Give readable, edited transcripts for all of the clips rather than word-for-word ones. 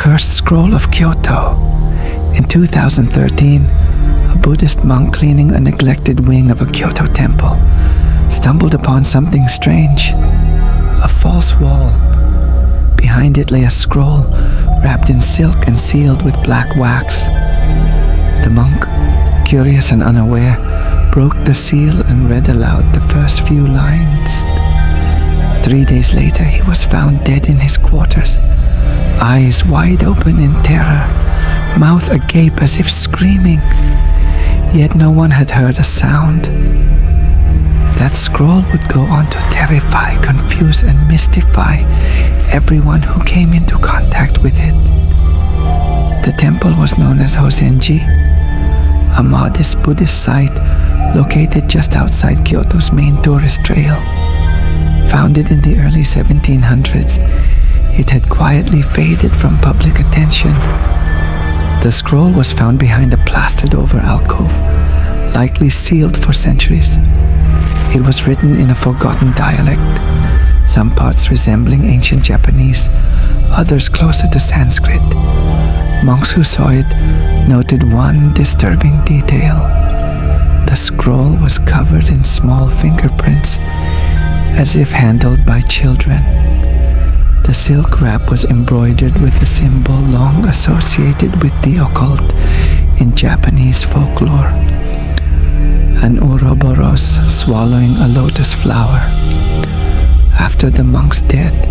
Cursed Scroll of Kyoto. In 2013, a Buddhist monk cleaning a neglected wing of a Kyoto temple stumbled upon something strange, a false wall. Behind it lay a scroll wrapped in silk and sealed with black wax. The monk, curious and unaware, broke the seal and read aloud the first few lines. 3 days later, he was found dead in his quarters, eyes wide open in terror, mouth agape as if screaming. Yet no one had heard a sound. That scroll would go on to terrify, confuse, and mystify everyone who came into contact with it. The temple was known as Hosenji, a modest Buddhist site located just outside Kyoto's main tourist trail. Founded in the early 1700s, it had quietly faded from public attention. The scroll was found behind a plastered-over alcove, likely sealed for centuries. It was written in a forgotten dialect, some parts resembling ancient Japanese, others closer to Sanskrit. Monks who saw it noted one disturbing detail. The scroll was covered in small fingerprints, as if handled by children. The silk wrap was embroidered with a symbol long associated with the occult in Japanese folklore, an Ouroboros swallowing a lotus flower. After the monk's death,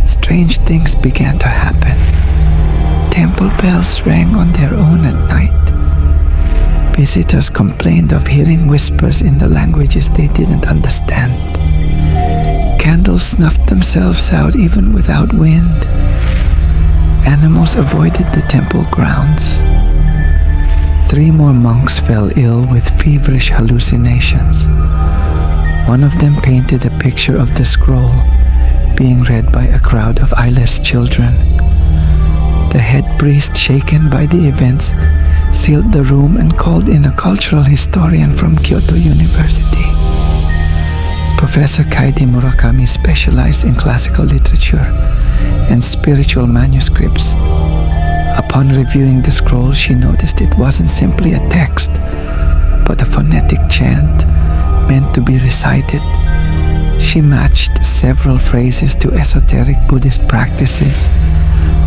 strange things began to happen. Temple bells rang on their own at night. Visitors complained of hearing whispers in the languages they didn't understand. Candles snuffed themselves out even without wind. Animals avoided the temple grounds. 3 more monks fell ill with feverish hallucinations. One of them painted a picture of the scroll being read by a crowd of eyeless children. The head priest, shaken by the events, sealed the room and called in a cultural historian from Kyoto University. Professor Kaidi Murakami specialized in classical literature and spiritual manuscripts. Upon reviewing the scroll, she noticed it wasn't simply a text, but a phonetic chant meant to be recited. She matched several phrases to esoteric Buddhist practices,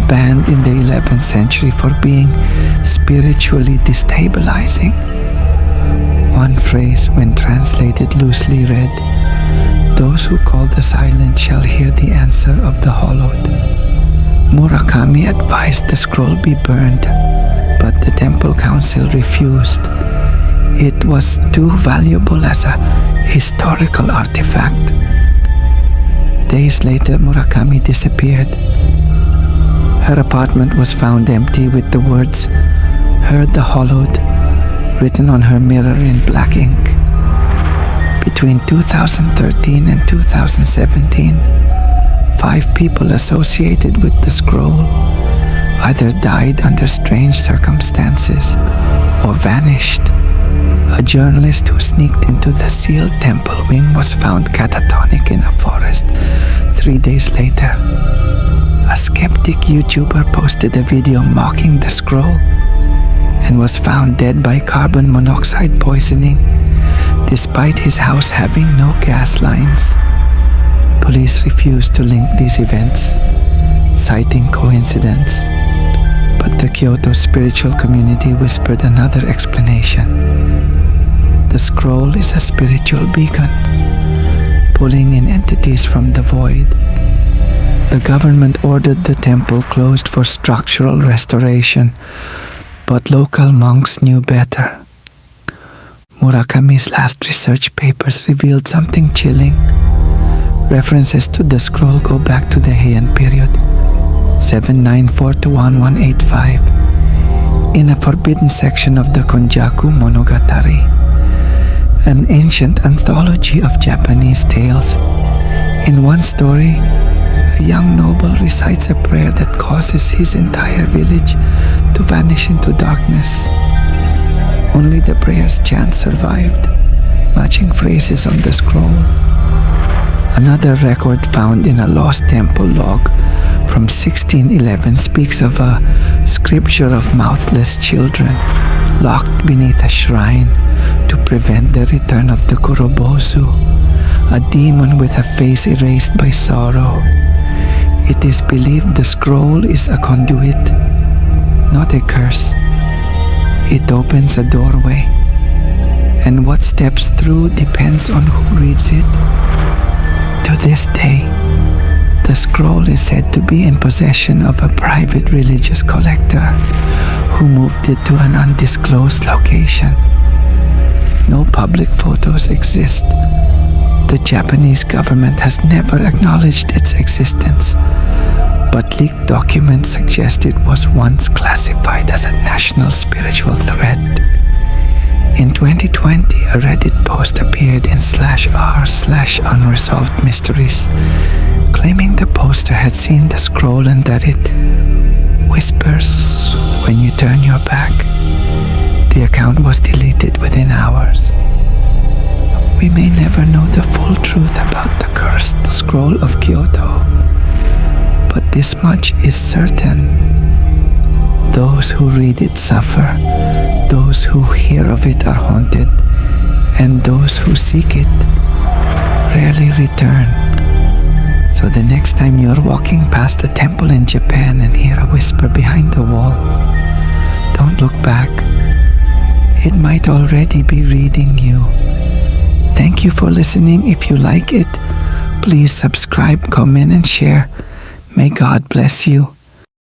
banned in the 11th century for being spiritually destabilizing. One phrase, when translated, loosely read, "Those who call the silent shall hear the answer of the hollowed." Murakami advised the scroll be burned, but the temple council refused. It was too valuable as a historical artifact. Days later, Murakami disappeared. Her apartment was found empty with the words, "Heard the hollowed," written on her mirror in black ink. Between 2013 and 2017, 5 people associated with the scroll either died under strange circumstances or vanished. A journalist who sneaked into the sealed temple wing was found catatonic in a forest 3 days later. A skeptic YouTuber posted a video mocking the scroll and was found dead by carbon monoxide poisoning, despite his house having no gas lines. Police refused to link these events, citing coincidence. But the Kyoto spiritual community whispered another explanation. The scroll is a spiritual beacon, pulling in entities from the void. The government ordered the temple closed for structural restoration, but local monks knew better. Murakami's last research papers revealed something chilling. References to the scroll go back to the Heian period, 794 to 1185, in a forbidden section of the Konjaku Monogatari, an ancient anthology of Japanese tales. In one story, a young noble recites a prayer that causes his entire village to vanish into darkness. Only the prayer's chant survived, matching phrases on the scroll. Another record found in a lost temple log from 1611 speaks of a scripture of mouthless children locked beneath a shrine to prevent the return of the Kurobozu, a demon with a face erased by sorrow. It is believed the scroll is a conduit, not a curse. It opens a doorway, and what steps through depends on who reads it. To this day, the scroll is said to be in possession of a private religious collector who moved it to an undisclosed location. No public photos exist. The Japanese government has never acknowledged its existence, but leaked documents suggest it was once classified as a national spiritual threat. In 2020, a Reddit post appeared in /r/unresolved mysteries, claiming the poster had seen the scroll and that it whispers when you turn your back. The account was deleted within hours. We may never know the full truth about the cursed scroll of Kyoto, but this much is certain. Those who read it suffer, those who hear of it are haunted, and those who seek it rarely return. So the next time you're walking past a temple in Japan and hear a whisper behind the wall, don't look back. It might already be reading you. Thank you for listening. If you like it, please subscribe, comment, and share. May God bless you.